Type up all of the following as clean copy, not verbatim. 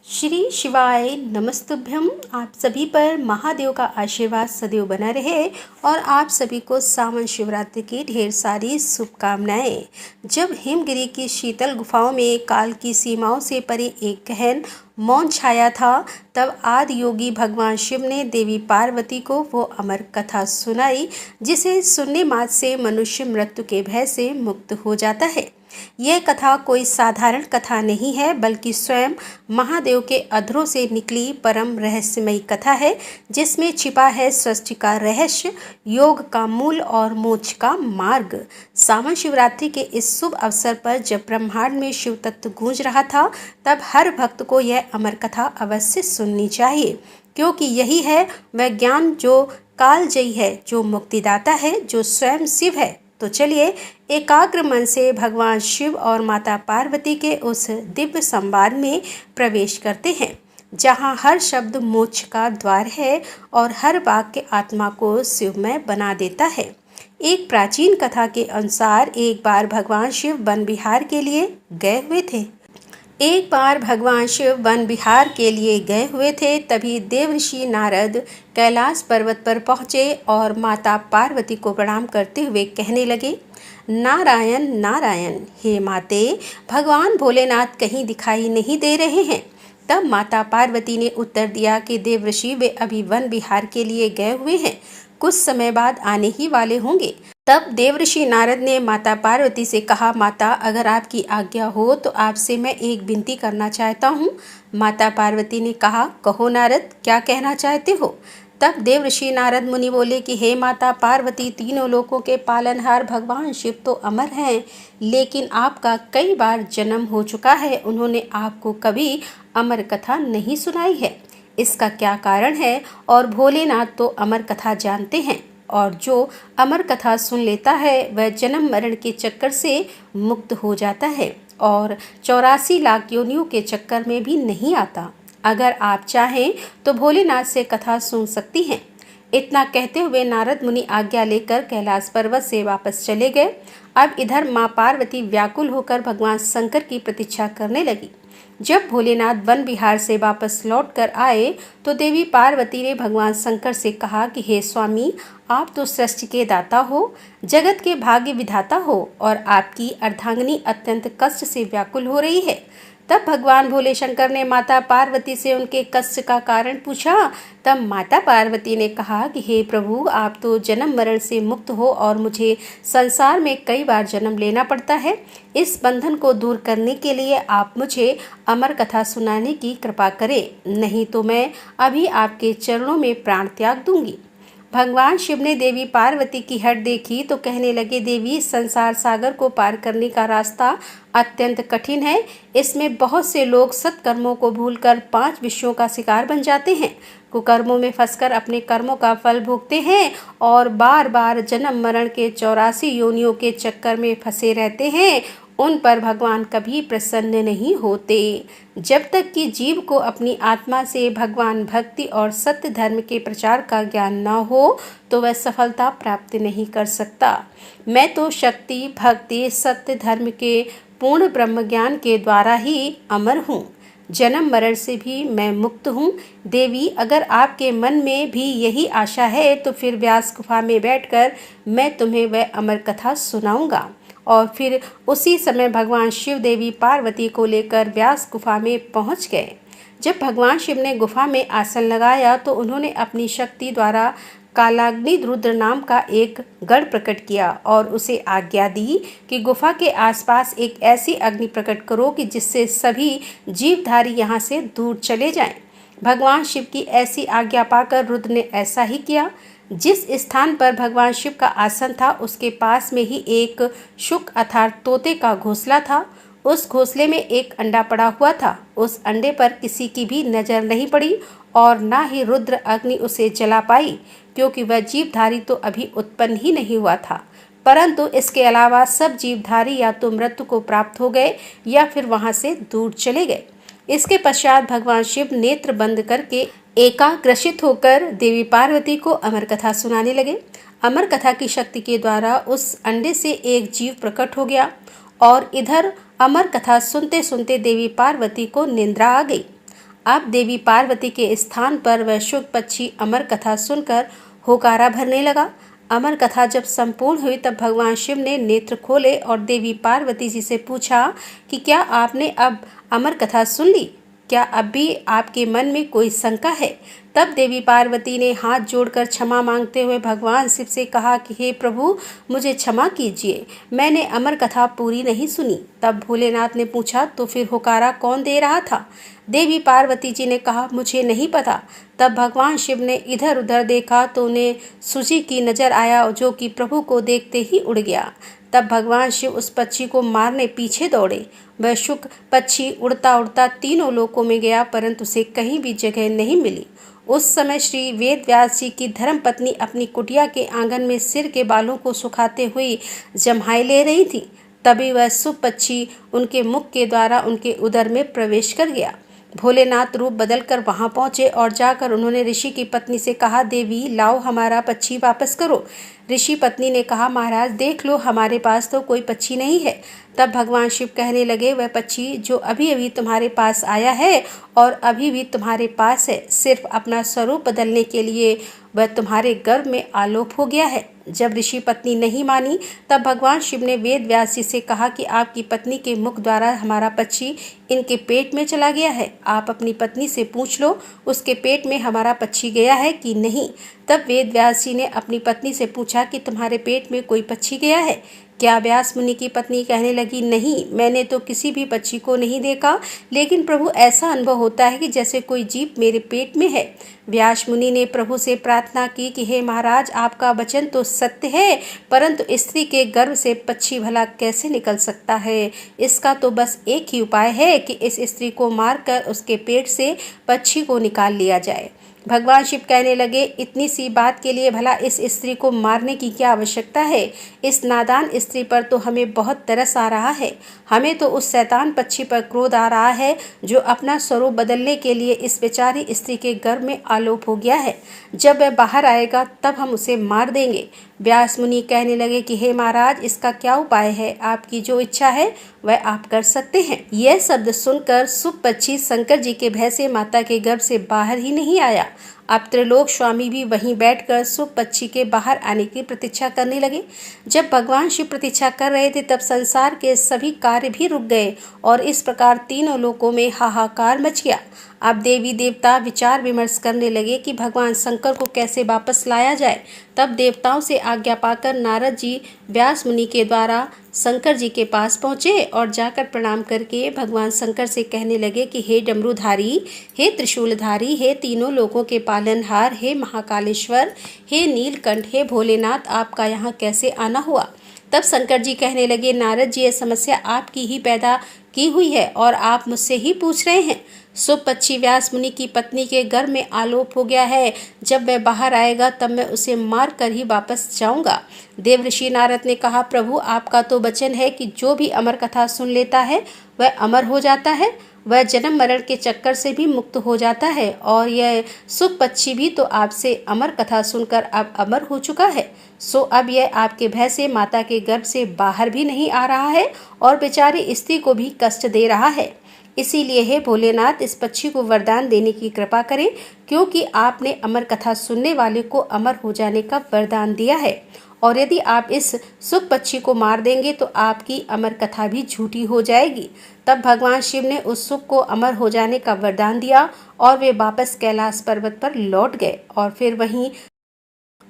श्री शिवाय नमस्तुभ्यम। आप सभी पर महादेव का आशीर्वाद सदैव बना रहे और आप सभी को सावन शिवरात्रि की ढेर सारी शुभकामनाएं। जब हिमगिरी की शीतल गुफाओं में काल की सीमाओं से परे एक गहन मौन छाया था, तब आदि योगी भगवान शिव ने देवी पार्वती को वो अमर कथा सुनाई जिसे सुनने मात्र से मनुष्य मृत्यु के भय से मुक्त हो जाता है। यह कथा कोई साधारण कथा नहीं है, बल्कि स्वयं महादेव के अधरों से निकली परम रहस्यमयी कथा है, जिसमें छिपा है सृष्टि का रहस्य, योग का मूल और मोक्ष का मार्ग। सावन शिवरात्रि के इस शुभ अवसर पर जब ब्रह्मांड में शिव तत्व गूंज रहा था, तब हर भक्त को यह अमर कथा अवश्य सुननी चाहिए, क्योंकि यही है वह ज्ञान जो कालजयी है, जो मुक्तिदाता है, जो स्वयं शिव है। तो चलिए एकाग्र मन से भगवान शिव और माता पार्वती के उस दिव्य संवाद में प्रवेश करते हैं, जहाँ हर शब्द मोक्ष का द्वार है और हर वाक्य आत्मा को शिवमय बना देता है। एक प्राचीन कथा के अनुसार एक बार भगवान शिव वन विहार के लिए गए हुए थे। तभी देवर्षि नारद कैलाश पर्वत पर पहुँचे और माता पार्वती को प्रणाम करते हुए कहने लगे, नारायण नारायण, हे माते, भगवान भोलेनाथ कहीं दिखाई नहीं दे रहे हैं। तब माता पार्वती ने उत्तर दिया कि देवर्षि, वे अभी वन विहार के लिए गए हुए हैं, कुछ समय बाद आने ही वाले होंगे। तब देवर्षि नारद ने माता पार्वती से कहा, माता, अगर आपकी आज्ञा हो तो आपसे मैं एक विनती करना चाहता हूँ। माता पार्वती ने कहा, कहो नारद, क्या कहना चाहते हो? तब देवर्षि नारद मुनि बोले कि हे माता पार्वती, तीनों लोकों के पालनहार भगवान शिव तो अमर हैं, लेकिन आपका कई बार जन्म हो चुका है, उन्होंने आपको कभी अमर कथा नहीं सुनाई है। इसका क्या कारण है? और भोलेनाथ तो अमर कथा जानते हैं, और जो अमर कथा सुन लेता है वह जन्म मरण के चक्कर से मुक्त हो जाता है और 84 लाख योनियों के चक्कर में भी नहीं आता। अगर आप चाहें तो भोलेनाथ से कथा सुन सकती हैं। इतना कहते हुए नारद मुनि आज्ञा लेकर कैलाश पर्वत से वापस चले गए। अब इधर माँ पार्वती व्याकुल होकर भगवान शंकर की प्रतीक्षा करने लगी। जब भोलेनाथ वन विहार से वापस लौट कर आए तो देवी पार्वती ने भगवान शंकर से कहा कि हे स्वामी, आप तो सृष्टि के दाता हो, जगत के भाग्य विधाता हो, और आपकी अर्धांगिनी अत्यंत कष्ट से व्याकुल हो रही है। तब भगवान भोले शंकर ने माता पार्वती से उनके कष्ट का कारण पूछा। तब माता पार्वती ने कहा कि हे प्रभु, आप तो जन्म मरण से मुक्त हो और मुझे संसार में कई बार जन्म लेना पड़ता है। इस बंधन को दूर करने के लिए आप मुझे अमर कथा सुनाने की कृपा करें, नहीं तो मैं अभी आपके चरणों में प्राण त्याग दूंगी। भगवान शिव ने देवी पार्वती की हट देखी तो कहने लगे, देवी, संसार सागर को पार करने का रास्ता अत्यंत कठिन है। इसमें बहुत से लोग सत्कर्मों को भूलकर 5 विषयों का शिकार बन जाते हैं, कुकर्मों में फंसकर अपने कर्मों का फल भोगते हैं और बार बार जन्म मरण के 84 योनियों के चक्कर में फंसे रहते हैं। उन पर भगवान कभी प्रसन्न नहीं होते। जब तक कि जीव को अपनी आत्मा से भगवान भक्ति और सत्य धर्म के प्रचार का ज्ञान न हो, तो वह सफलता प्राप्त नहीं कर सकता। मैं तो शक्ति, भक्ति, सत्य धर्म के पूर्ण ब्रह्म ज्ञान के द्वारा ही अमर हूँ। जन्म मरण से भी मैं मुक्त हूँ। देवी, अगर आपके मन में भी यही आशा है तो फिर व्यास गुफा में बैठकर मैं तुम्हें वह अमर कथा सुनाऊंगा। और फिर उसी समय भगवान शिव देवी पार्वती को लेकर व्यास गुफा में पहुंच गए। जब भगवान शिव ने गुफा में आसन लगाया तो उन्होंने अपनी शक्ति द्वारा कालाग्नि रुद्र नाम का एक गढ़ प्रकट किया और उसे आज्ञा दी कि गुफा के आसपास एक ऐसी अग्नि प्रकट करो कि जिससे सभी जीवधारी यहाँ से दूर चले जाएं। भगवान शिव की ऐसी आज्ञा पाकर रुद्र ने ऐसा ही किया। जिस स्थान पर भगवान शिव का आसन था उसके पास में ही एक शुक अर्थात तोते का घोंसला था। उस घोंसले में एक अंडा पड़ा हुआ था। उस अंडे पर किसी की भी नजर नहीं पड़ी और ना ही रुद्र अग्नि उसे जला पाई, क्योंकि वह जीवधारी तो अभी उत्पन्न ही नहीं हुआ था। परंतु इसके अलावा सब जीवधारी या तो मृत्यु को प्राप्त हो गए या फिर वहां से दूर चले गए। इसके पश्चात भगवान शिव नेत्र बंद करके एकाग्रसित होकर देवी पार्वती को अमर कथा सुनाने लगे। अमर कथा की शक्ति के द्वारा उस अंडे से एक जीव प्रकट हो गया और इधर अमर कथा सुनते सुनते देवी पार्वती को निंद्रा आ गई। अब देवी पार्वती के स्थान पर वह शुक पक्षी अमर कथा सुनकर होकारा भरने लगा। अमर कथा जब संपूर्ण हुई तब भगवान शिव ने नेत्र खोले और देवी पार्वती जी से पूछा कि क्या आपने अब अमर कथा सुन ली? क्या अब भी आपके मन में कोई शंका है? तब देवी पार्वती ने हाथ जोड़कर क्षमा मांगते हुए भगवान शिव से कहा कि हे प्रभु, मुझे क्षमा कीजिए, मैंने अमर कथा पूरी नहीं सुनी। तब भोलेनाथ ने पूछा, तो फिर होकारा कौन दे रहा था? देवी पार्वती जी ने कहा, मुझे नहीं पता। तब भगवान शिव ने इधर उधर देखा तो उन्हें सूजी की नजर आया, जो कि प्रभु को देखते ही उड़ गया। तब भगवान शिव उस पक्षी को मारने पीछे दौड़े। वह शुक पक्षी उड़ता उड़ता तीनों लोकों में गया, परंतु उसे कहीं भी जगह नहीं मिली। उस समय श्री वेद व्यास जी की धर्मपत्नी अपनी कुटिया के आंगन में सिर के बालों को सुखाते हुए जम्हाई ले रही थी। तभी वह शुक पक्षी उनके मुख के द्वारा उनके उदर में प्रवेश कर गया। भोलेनाथ रूप बदलकर वहां पहुंचे और जाकर उन्होंने ऋषि की पत्नी से कहा, देवी लाओ हमारा पक्षी वापस करो। ऋषि पत्नी ने कहा, महाराज देख लो, हमारे पास तो कोई पक्षी नहीं है। तब भगवान शिव कहने लगे, वह पक्षी जो अभी अभी तुम्हारे पास आया है और अभी भी तुम्हारे पास है, सिर्फ अपना स्वरूप बदलने के लिए वह तुम्हारे गर्भ में आलोप हो गया है। जब ऋषि पत्नी नहीं मानी तब भगवान शिव ने वेद व्यास जी से कहा कि आपकी पत्नी के मुख द्वारा हमारा पक्षी इनके पेट में चला गया है। आप अपनी पत्नी से पूछ लो, उसके पेट में हमारा पक्षी गया है कि नहीं। तब वेद व्यास जी ने अपनी पत्नी से पूछा कि तुम्हारे पेट में कोई पक्षी गया है क्या? व्यास मुनि की पत्नी कहने लगी, नहीं, मैंने तो किसी भी पक्षी को नहीं देखा, लेकिन प्रभु ऐसा अनुभव होता है कि जैसे कोई जीव मेरे पेट में है। व्यास मुनि ने प्रभु से प्रार्थना की कि हे महाराज, आपका वचन तो सत्य है, परंतु स्त्री के गर्भ से पक्षी भला कैसे निकल सकता है? इसका तो बस एक ही उपाय है कि इस स्त्री को मारकर उसके पेट से पक्षी को निकाल लिया जाए। भगवान शिव कहने लगे, इतनी सी बात के लिए भला इस स्त्री को मारने की क्या आवश्यकता है? इस नादान स्त्री पर तो हमें बहुत तरस आ रहा है। हमें तो उस शैतान पक्षी पर क्रोध आ रहा है जो अपना स्वरूप बदलने के लिए इस बेचारी स्त्री के गर्भ में आलोप हो गया है। जब वह बाहर आएगा तब हम उसे मार देंगे। व्यास मुनि कहने लगे कि हे महाराज, इसका क्या उपाय है? आपकी जो इच्छा है वह आप कर सकते हैं। यह शब्द सुनकर शुक पक्षी शंकर जी के भय से माता के गर्भ से बाहर ही नहीं आया। अब त्रिलोक स्वामी भी वहीं बैठकर शुक पक्षी के बाहर आने की प्रतीक्षा करने लगे। जब भगवान शिव प्रतीक्षा कर रहे थे तब संसार के सभी कार्य भी रुक गए और इस प्रकार तीनों लोकों में हाहाकार मच गया। अब देवी देवता विचार विमर्श करने लगे कि भगवान शंकर को कैसे वापस लाया जाए। तब देवताओं से आज्ञा पाकर नारद जी व्यास मुनि के द्वारा शंकर जी के पास पहुँचे और जाकर प्रणाम करके भगवान शंकर से कहने लगे कि हे डमरूधारी, हे त्रिशूलधारी, हे तीनों लोकों के पालनहार, हे महाकालेश्वर, हे नीलकंठ, हे भोलेनाथ, आपका यहाँ कैसे आना हुआ? तब शंकर जी कहने लगे, नारद जी, यह समस्या आपकी ही पैदा की हुई है और आप मुझसे ही पूछ रहे हैं। शुक पक्षी व्यास मुनि की पत्नी के गर्भ में आलोप हो गया है। जब वह बाहर आएगा तब मैं उसे मार कर ही वापस जाऊंगा। देव ऋषि नारद ने कहा, प्रभु आपका तो वचन है कि जो भी अमर कथा सुन लेता है वह अमर हो जाता है, वह जन्म मरण के चक्कर से भी मुक्त हो जाता है। और यह शुक पक्षी भी तो आपसे अमर कथा सुनकर अब अमर हो चुका है। सो अब यह आपके भय से माता के गर्भ से बाहर भी नहीं आ रहा है और बेचारी स्त्री को भी कष्ट दे रहा है। इसीलिए हे भोलेनाथ, इस पक्षी को वरदान देने की कृपा करें, क्योंकि आपने अमर कथा सुनने वाले को अमर हो जाने का वरदान दिया है। और यदि आप इस शुक पक्षी को मार देंगे तो आपकी अमर कथा भी झूठी हो जाएगी। तब भगवान शिव ने उस शुक को अमर हो जाने का वरदान दिया और वे वापस कैलाश पर्वत पर लौट गए और फिर वहीं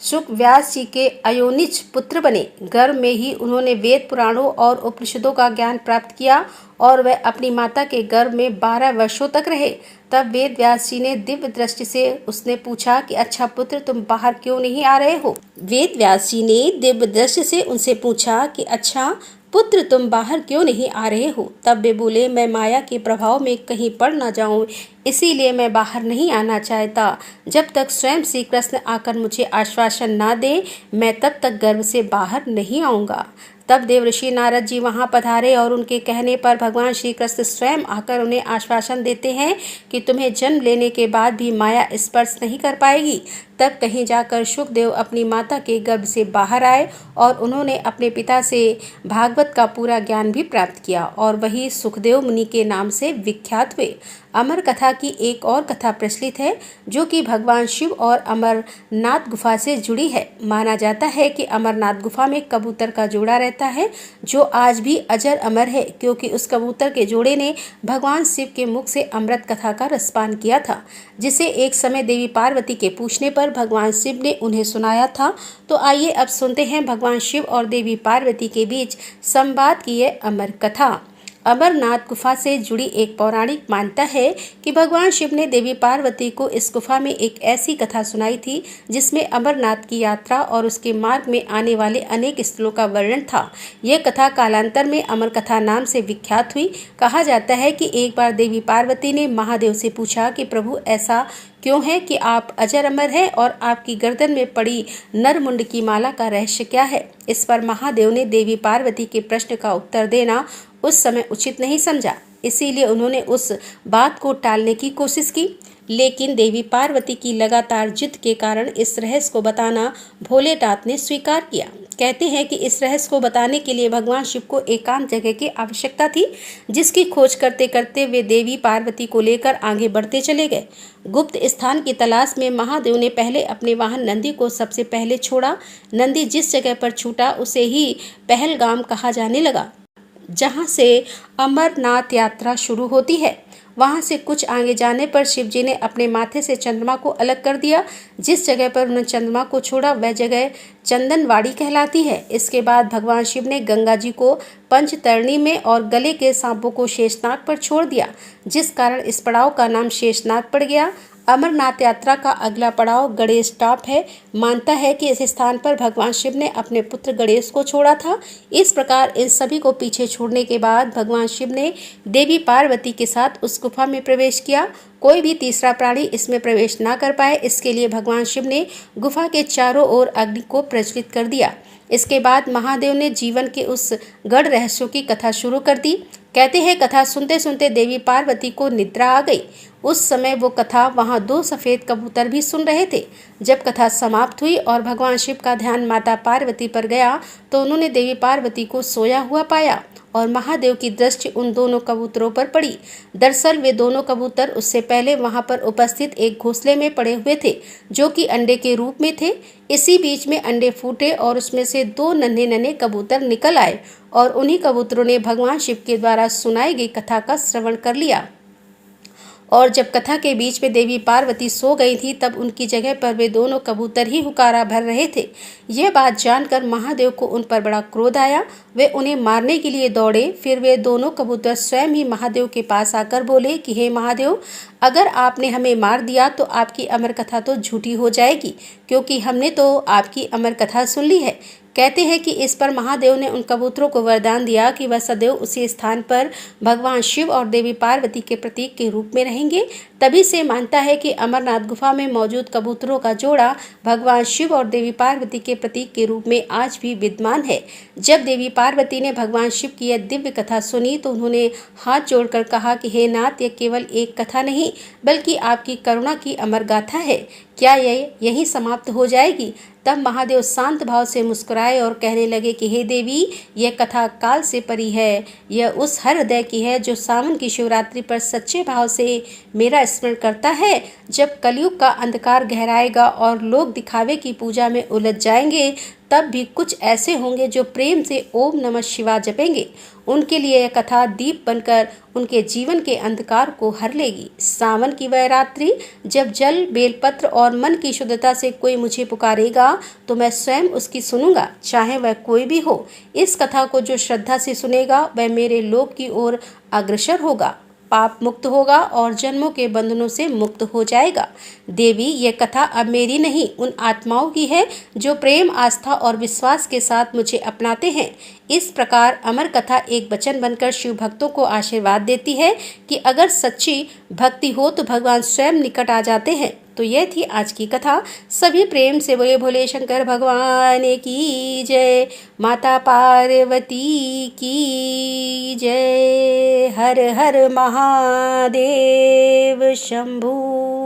शुक व्यास जी के अयोनिज पुत्र बने। गर्भ में ही उन्होंने वेद पुराणों और उपनिषदों का ज्ञान प्राप्त किया और वह अपनी माता के गर्भ में 12 वर्षों तक रहे। तब वेद व्यास जी ने दिव्य दृष्टि से उसने पूछा कि अच्छा पुत्र, तुम बाहर क्यों नहीं आ रहे हो? वेद व्यास जी ने दिव्य दृष्टि से उनसे पूछा कि अच्छा पुत्र, तुम बाहर क्यों नहीं आ रहे हो? तब वे बोले, मैं माया के प्रभाव में कहीं पड़ ना जाऊं, इसीलिए मैं बाहर नहीं आना चाहता। जब तक स्वयं श्री कृष्ण आकर मुझे आश्वासन ना दे, मैं तब तक गर्भ से बाहर नहीं आऊँगा। तब देवऋषि नारद जी वहां पधारे और उनके कहने पर भगवान श्री कृष्ण स्वयं आकर उन्हें आश्वासन देते हैं कि तुम्हें जन्म लेने के बाद भी माया स्पर्श नहीं कर पाएगी। तब कहीं जाकर शुकदेव अपनी माता के गर्भ से बाहर आए और उन्होंने अपने पिता से भागवत का पूरा ज्ञान भी प्राप्त किया और वही सुखदेव मुनि के नाम से विख्यात हुए। अमर कथा की एक और कथा प्रचलित है जो कि भगवान शिव और अमरनाथ गुफा से जुड़ी है। माना जाता है कि अमरनाथ गुफा में कबूतर का जोड़ा रहता है जो आज भी अजर अमर है, क्योंकि उस कबूतर के जोड़े ने भगवान शिव के मुख से अमृत कथा का रसपान किया था, जिसे एक समय देवी पार्वती के पूछने पर भगवान शिव ने उन्हें सुनाया था। तो आइए अब सुनते हैं भगवान शिव और देवी पार्वती के बीच संवाद की यह अमर कथा। अमरनाथ गुफा से जुड़ी एक पौराणिक मान्यता है कि भगवान शिव ने देवी पार्वती को इस गुफा में एक ऐसी कथा सुनाई थी जिसमें अमरनाथ की यात्रा और उसके मार्ग में आने वाले अनेक स्थलों का वर्णन था। यह कथा कालांतर में अमर कथा नाम से विख्यात हुई। कहा जाता है कि एक बार देवी पार्वती ने महादेव से पूछा कि प्रभु, ऐसा क्यों है कि आप अजर अमर हैं और आपकी गर्दन में पड़ी नरमुंड की माला का रहस्य क्या है? इस पर महादेव ने देवी पार्वती के प्रश्न का उत्तर देना उस समय उचित नहीं समझा, इसीलिए उन्होंने उस बात को टालने की कोशिश की। लेकिन देवी पार्वती की लगातार जिद के कारण इस रहस्य को बताना भोलेनाथ ने स्वीकार किया। कहते हैं कि इस रहस्य को बताने के लिए भगवान शिव को एकांत जगह की आवश्यकता थी, जिसकी खोज करते करते वे देवी पार्वती को लेकर आगे बढ़ते चले गए। गुप्त स्थान की तलाश में महादेव ने पहले अपने वाहन नंदी को सबसे पहले छोड़ा। नंदी जिस जगह पर छूटा उसे ही पहलगाम कहा जाने लगा, जहां से अमरनाथ यात्रा शुरू होती है। वहां से कुछ आगे जाने पर शिव जी ने अपने माथे से चंद्रमा को अलग कर दिया। जिस जगह पर उन्होंने चंद्रमा को छोड़ा वह जगह चंदनवाड़ी कहलाती है। इसके बाद भगवान शिव ने गंगा जी को पंचतरणी में और गले के सांपों को शेषनाग पर छोड़ दिया, जिस कारण इस पड़ाव का नाम शेषनाग पड़ गया। अमरनाथ यात्रा का अगला पड़ाव गणेश टॉप है। मानता है कि इस स्थान पर भगवान शिव ने अपने पुत्र गणेश को छोड़ा था। इस प्रकार इन सभी को पीछे छोड़ने के बाद भगवान शिव ने देवी पार्वती के साथ उस गुफा में प्रवेश किया। कोई भी तीसरा प्राणी इसमें प्रवेश ना कर पाए, इसके लिए भगवान शिव ने गुफा के चारों ओर अग्नि को प्रज्वलित कर दिया। इसके बाद महादेव ने जीवन के उस गढ़ रहस्यों की कथा शुरू कर दी। कहते हैं कथा सुनते सुनते देवी पार्वती को निद्रा आ गई। उस समय वो कथा वहां 2 सफेद कबूतर भी सुन रहे थे। जब कथा समाप्त हुई और भगवान शिव का ध्यान माता पार्वती पर गया तो उन्होंने देवी पार्वती को सोया हुआ पाया और महादेव की दृष्टि उन दोनों कबूतरों पर पड़ी। दरअसल वे दोनों कबूतर उससे पहले वहां पर उपस्थित एक घोंसले में पड़े हुए थे, जो कि अंडे के रूप में थे। इसी बीच में अंडे फूटे और उसमें से 2 नन्हे नन्हे कबूतर निकल आए और उन्हीं कबूतरों ने भगवान शिव के द्वारा सुनाई गई कथा का श्रवण कर लिया। और जब कथा के बीच में देवी पार्वती सो गई थी तब उनकी जगह पर वे दोनों कबूतर ही हुकारा भर रहे थे। यह बात जानकर महादेव को उन पर बड़ा क्रोध आया। वे उन्हें मारने के लिए दौड़े। फिर वे दोनों कबूतर स्वयं ही महादेव के पास आकर बोले कि हे महादेव, अगर आपने हमें मार दिया तो आपकी अमर कथा तो झूठी हो जाएगी, क्योंकि हमने तो आपकी अमर कथा सुन ली है। कहते हैं कि इस पर महादेव ने उन कबूतरों को वरदान दिया कि वह सदैव उसी स्थान पर भगवान शिव और देवी पार्वती के प्रतीक के रूप में रहेंगे। तभी से मानता है कि अमरनाथ गुफा में मौजूद कबूतरों का जोड़ा भगवान शिव और देवी पार्वती के प्रतीक के रूप में आज भी विद्यमान है। जब देवी पार्वती ने भगवान शिव की यह दिव्य कथा सुनी तो उन्होंने हाथ जोड़कर कहा कि हे नाथ, यह केवल एक कथा नहीं बल्कि आपकी करुणा की अमर गाथा है। क्या यह यहीं समाप्त हो जाएगी? तब महादेव शांत भाव से मुस्कुराए और कहने लगे कि हे देवी, यह कथा काल से परी है। यह उस हर हृदय की है जो सावन की शिवरात्रि पर सच्चे भाव से मेरा स्मरण करता है। जब कलयुग का अंधकार गहराएगा और लोग दिखावे की पूजा में उलझ जाएंगे, तब भी कुछ ऐसे होंगे जो प्रेम से ओम नमः शिवाय जपेंगे। उनके लिए यह कथा दीप बनकर उनके जीवन के अंधकार को हर लेगी। सावन की वह रात्रि जब जल, बेलपत्र और मन की शुद्धता से कोई मुझे पुकारेगा तो मैं स्वयं उसकी सुनूंगा, चाहे वह कोई भी हो। इस कथा को जो श्रद्धा से सुनेगा वह मेरे लोक की ओर अग्रसर होगा, पाप मुक्त होगा और जन्मों के बंधनों से मुक्त हो जाएगा। देवी, ये कथा अब मेरी नहीं, उन आत्माओं की है जो प्रेम, आस्था और विश्वास के साथ मुझे अपनाते हैं। इस प्रकार अमर कथा एक वचन बनकर शिव भक्तों को आशीर्वाद देती है कि अगर सच्ची भक्ति हो तो भगवान स्वयं निकट आ जाते हैं। तो यह थी आज की कथा। सभी प्रेम से बोले भोले शंकर भगवान की जय, माता पार्वती की जय। हर हर महादेव शंभू।